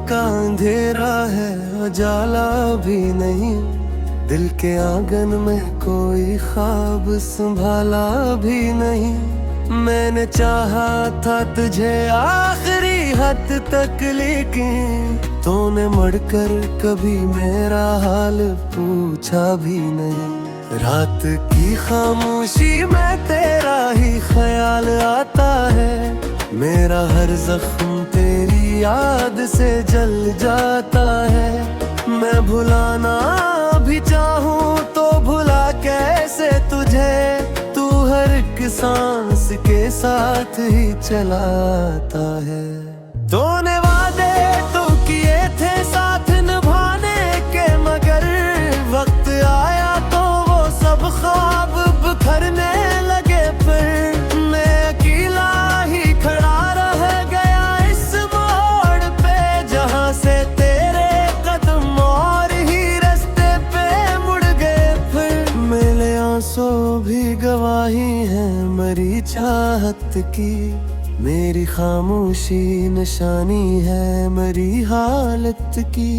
का अंधेरा है, उजाला भी नहीं। दिल के आंगन में कोई ख्वाब संभाला भी नहीं। मैंने चाहा था तुझे आखिरी हद तक, लेकिन तूने मुड़कर कभी मेरा हाल पूछा भी नहीं। रात की खामोशी में तेरा ही ख्याल आता है। मेरा हर जख्म तेरी याद से जल जाता है। मैं भुलाना भी चाहूँ तो भुला कैसे तुझे, तू हर एक सांस के साथ ही चलाता है। तूने वादे तो किए थे साथ निभाने के, मगर वक्त आया तो वो सब ख्वाब बिखरने लगे। फिर मैं अकेला ही खड़ा रह गया इस मोड़ पे, जहाँ से तेरे कदम और ही रास्ते पे मुड़ गए। फिर मेरे आंसू भी गवाही है मरी चाहत की, मेरी खामोशी निशानी है मरी हालत की।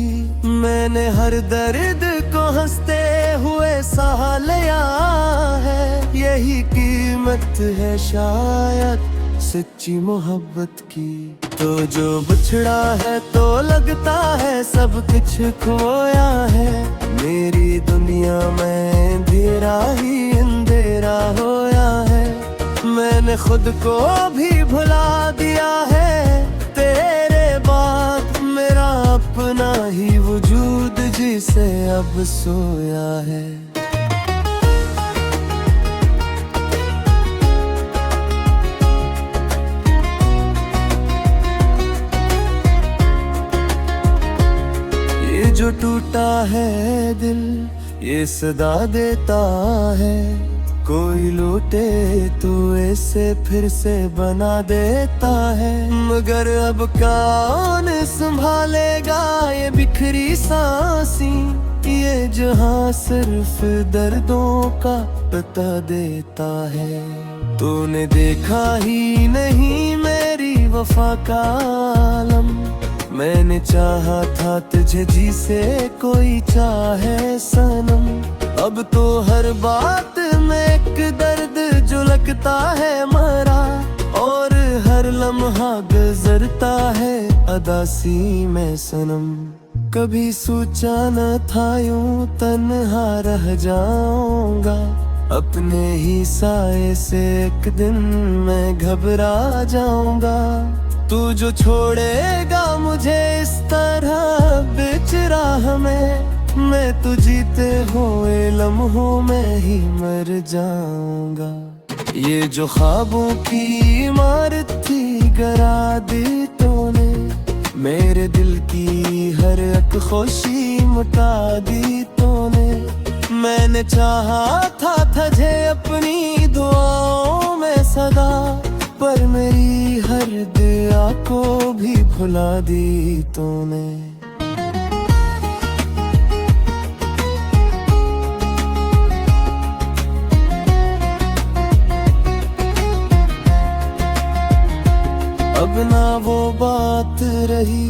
मैंने हर दर्द को हंसते हुए सहा लिया है, यही कीमत है शायद सच्ची मोहब्बत की। तो जो बिछड़ा है तो लगता है सब कुछ खोया है। मेरी दुनिया में अंधेरा ही अंधेरा होया है। मैंने खुद को भी भुला दिया है तेरे बाद। मेरा अपना ही वजूद जिसे अब सोया है। ये जो टूटा है दिल ये सदा देता है, कोई लूटे तो ऐसे फिर से बना देता है। मगर अब कौन संभालेगा ये बिखरी सांसें, ये जहां सिर्फ दर्दों का पता देता है। तूने देखा ही नहीं मेरी वफा का आलम, मैंने चाहा था तुझे जिसे कोई चाहे सनम। अब तो हर बात में एक दर्द जो लगता है मरा, और हर लम्हा गुजरता है अदासी में सनम। कभी सोचा न था यूं तन्हा रह जाऊंगा, अपने ही साए से एक दिन मैं घबरा जाऊंगा। तू जो छोड़ेगा मुझे इस तरह बीच राह में, मैं तो जीते हुए लम्हों में ही मर जाऊंगा। ये जो ख्वाबों की इमारत थी गिरा दी तूने, मेरे दिल की हर एक खुशी मिटा दी तूने। मैंने चाहा था तुझे अपनी दुआओं में सदा, पर मेरी हर दुआ को भी भुला दी तूने। अब ना वो बात रही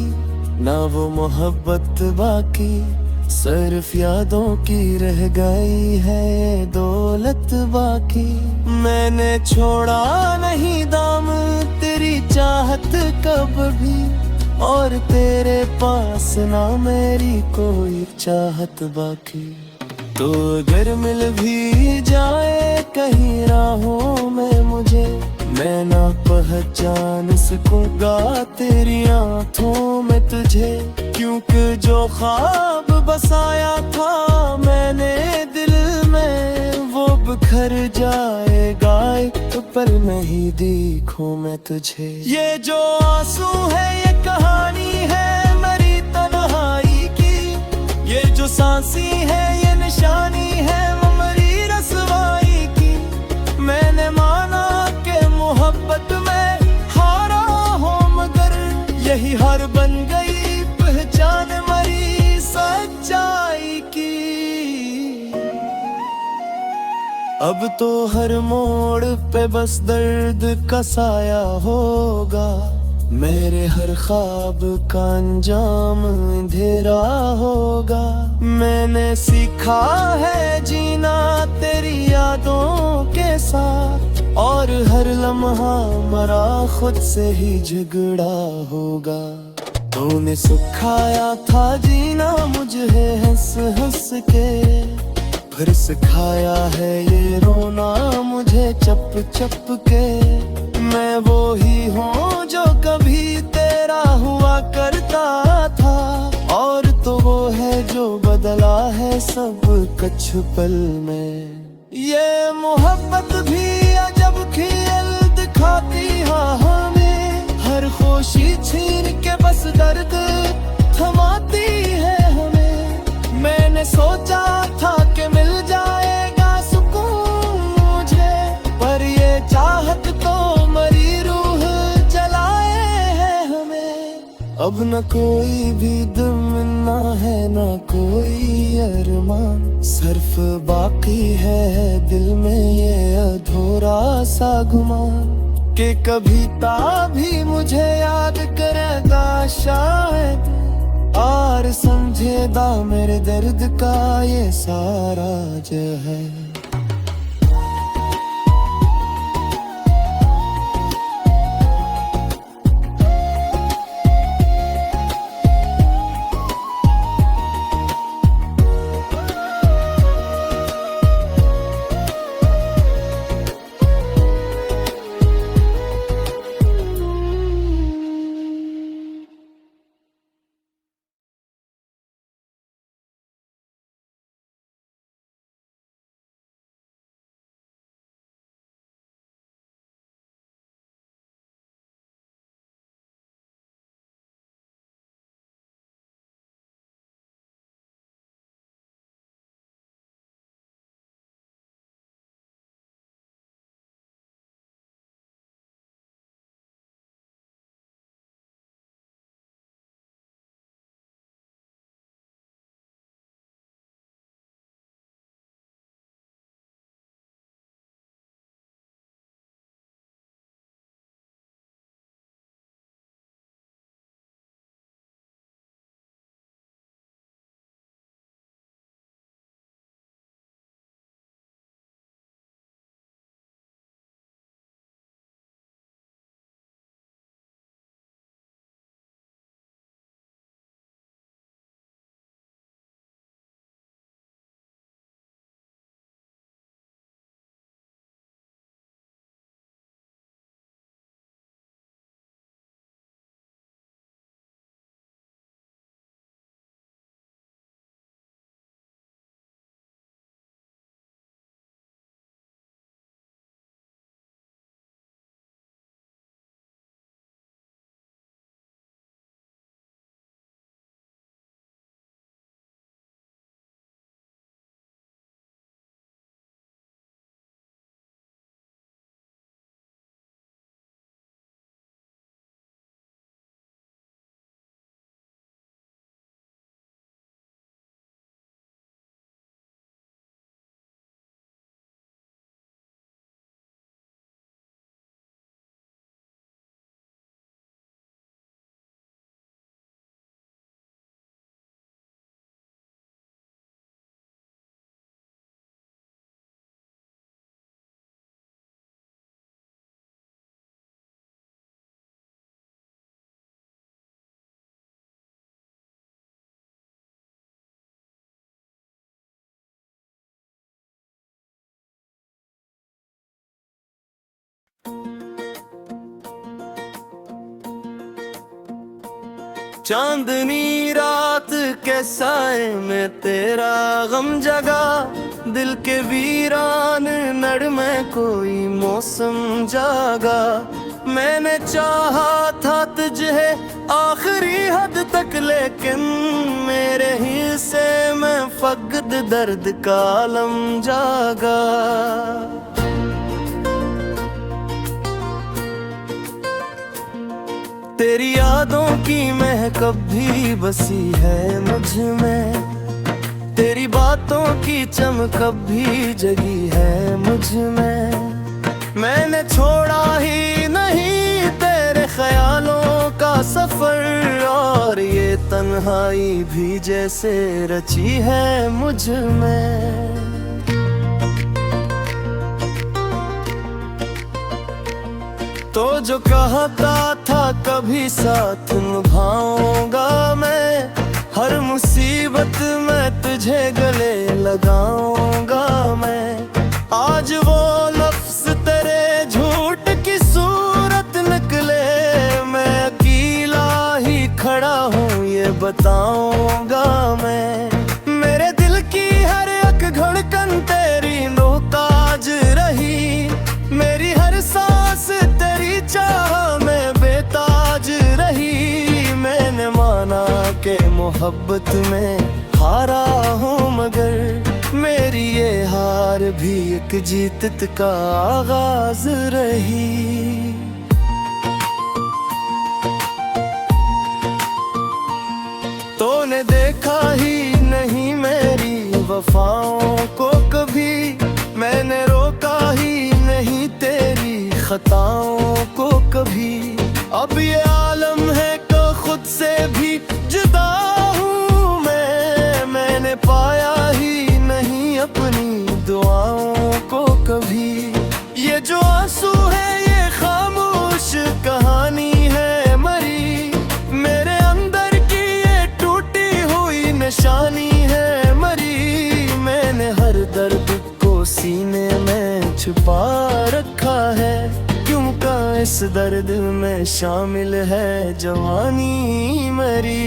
ना वो मोहब्बत बाकी, सिर्फ यादों की रह गई है दौलत बाकी। मैंने छोड़ा नहीं दाम तेरी चाहत कब भी, और तेरे पास ना मेरी कोई चाहत बाकी। तो अगर मिल भी जाए कहीं राहों में मुझे, मैं ना पहचान सकूंगा तेरी आंखों में तुझे। क्योंकि जो ख्वाब बसाया था मैंने दिल में, वो बिखर जाएगा एक पर नहीं देखूं मैं तुझे। ये जो आंसू है ये कहानी है मेरी तन्हाई की, ये जो सांसी है ये निशानी है मेरी रसवाई की। मैंने माना कि मोहब्बत में हारा हूँ, मगर यही हार बन गई पहचान मरी सच्चाई की। अब तो हर मोड़ पे बस दर्द का साया होगा, मेरे हर ख्वाब का अंजाम अंधेरा होगा। मैंने सीखा है जीना तेरी यादों के साथ, और हर लम्हा मरा खुद से ही झगड़ा होगा। तूने सिखाया था जीना मुझे हंस हंस के, फिर सिखाया है ये रोना मुझे चप चप के। मैं वो ही हूँ जो कभी तेरा हुआ करता था, और तो वो है जो बदला है सब कुछ पल में। ये मोहब्बत भी अजब खेल दिखाती है हमें, हर खुशी छीन के बस दर्द थमाती है हमें। मैंने सोचा था कि मिल जाएगा सुकून मुझे, पर ये चाहत तो मरी रूह जलाए है हमें। अब न कोई भी तमन्ना है न कोई अरमान, सिर्फ बाकी है दिल में ये अधूरा सा गुमान, कि कभी भी मुझे याद करेगा शायद, और समझेगा मेरे दर्द का ये सारा जहर। चांदनी रात के साए में तेरा गम जगा, दिल के वीरान नड़ में कोई मौसम जागा। मैंने चाहा था तुझे आखिरी हद तक, लेकिन मेरे हिस्से में फकद दर्द का आलम जागा। तेरी यादों की महक भी बसी है मुझ में, तेरी बातों की चमक भी जगी है मुझ में। मैंने छोड़ा ही नहीं तेरे ख्यालों सफर, और ये तन्हाई भी जैसे रची है मुझ में। तो जो कहता था कभी साथ निभाऊंगा मैं, हर मुसीबत में तुझे गले लगाऊंगा मैं। आज वो लफ्ज तेरे झूठ की सूरत निकले, मैं अकेला ही खड़ा हूँ ये बताऊंगा मैं। मेरे दिल की हर एक धड़कन तेरी मोहताज रही, मेरी हर सांस तेरी चाह में बेताज रही। मैंने माना कि मोहब्बत में हारा हूँ, मगर मेरी ये हार भी एक जीत का आगाज रही। तूने देखा ही नहीं मेरी वफाओं को कभी, मैंने रोका ही नहीं तेरी खताओं को कभी। अब ये आलम है कि खुद से भी जुदा हूँ मैंने पाया ही नहीं अपनी दुआओं को कभी। ये जो आंसू है ये खामोश कहानी है मरी, मेरे अंदर की ये टूटी हुई निशानी है मरी। मैंने हर दर्द को सीने में छुपा रखा है, क्योंकि इस दर्द में शामिल है जवानी मरी।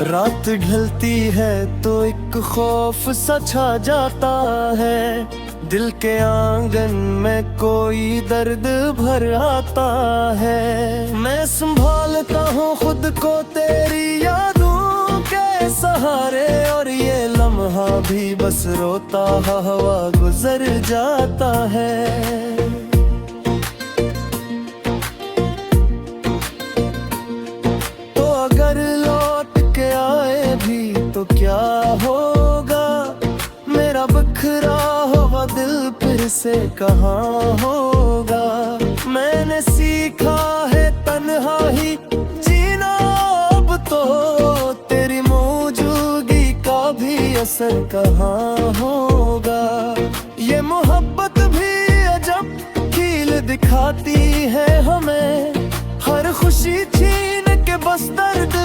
रात ढलती है तो एक खौफ सा छा जाता है, दिल के आंगन में कोई दर्द भर आता है। मैं संभालता हूँ खुद को तेरी यादों के सहारे, और ये लम्हा भी बस रोता हुआ गुजर जाता है। तो अगर लौट के आए भी तो क्या होगा, मेरा बखरा हुआ दिल फिर से कहाँ होगा। मैंने सीखा है तन्हा ही जीना अब तो, तेरी मौजूदगी का भी असर कहाँ होगा। ये मोहब्बत भी अजब खील दिखाती है हमें, हर खुशी छीन के बस दर्द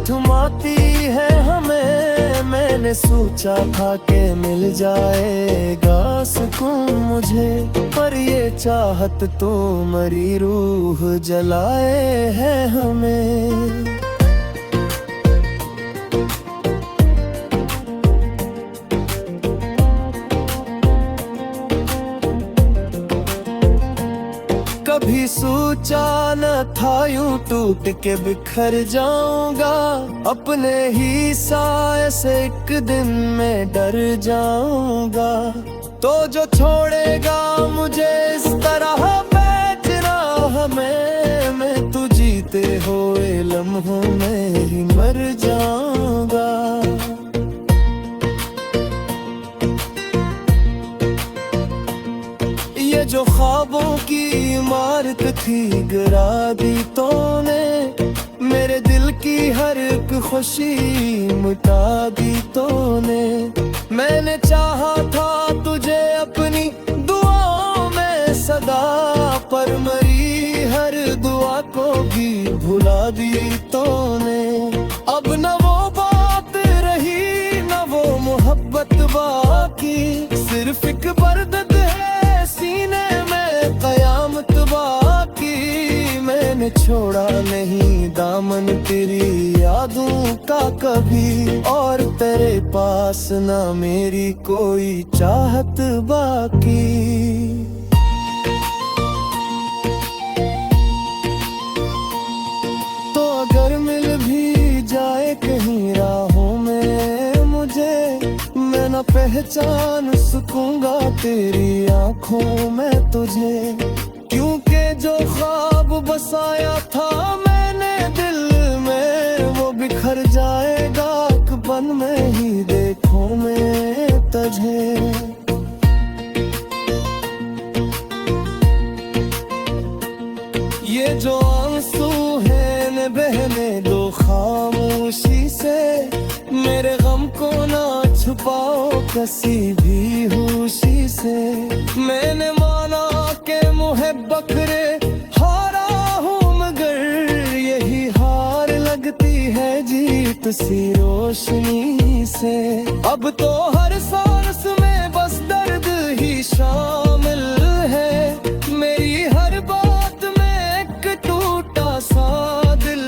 थमाती है हमें। मैंने सोचा था कि मिल जाएगा सुकून मुझे, पर ये चाहत तो मरी रूह जलाए है हमें। कभी सोचा न था यूं टूट के बिखर जाऊंगा, अपने ही साए से एक दिन में डर जाऊंगा। तो जो छोड़ेगा मुझे इस तरह बेचना हमें, मैं तू जीते हुए लम्हों में ही मर जाऊंगा। ये जो ख्वाबों की इमारत थी गिरा दी तूने, मेरे दिल की हर एक खुशी मिटा दी तूने। मैंने चाहा था तुझे अपनी दुआओं में सदा, पर मरी हर दुआ को भी भुला दी तूने। अब न वो बात रही न वो मोहब्बत बाकी, सिर्फ एक बर्दत है सीने में कयामत बाकी। मैंने छोड़ा नहीं दामन तेरी यादों का कभी, और तेरे पास ना मेरी कोई चाहत बाकी। तो अगर मिल भी जाए कहीं राहों में मुझे, मैं न पहचान सकूंगा तेरी आंखों में तुझे। क्योंकि जो ख्वाब बसाया था मैंने दिल में, वो बिखर जाएगा एक आसमान में ही देखूं मैं तुझे। ये जो आंसू है न बहने दो खामोशी से, मेरे गम को ना छुपाओ किसी भी होशी से। मैंने माना के मुहे बकरे हारा हूँ, मगर यही हार लगती है जीत सी रोशनी से। अब तो हर सांस में बस दर्द ही शामिल है, मेरी हर बात में एक टूटा सा दिल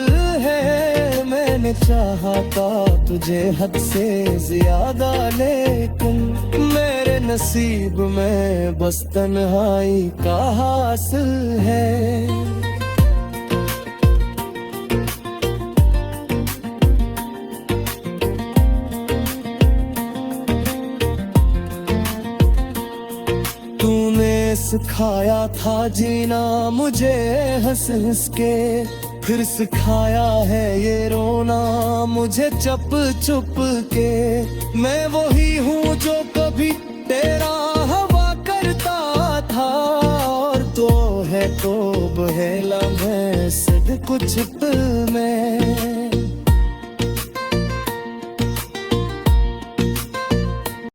है। मैंने चाहा था तुझे हद से ज्यादा, लेकिन मेरे नसीब में बस तन्हाई का हासिल है। तूने सिखाया था जीना मुझे हंस हंस के, फिर सिखाया है ये रोना मुझे चुप चुप के। मैं वही हूँ जो कभी तेरा हवा करता था, और तो है तो बहेला मैं सिर्फ कुछ में।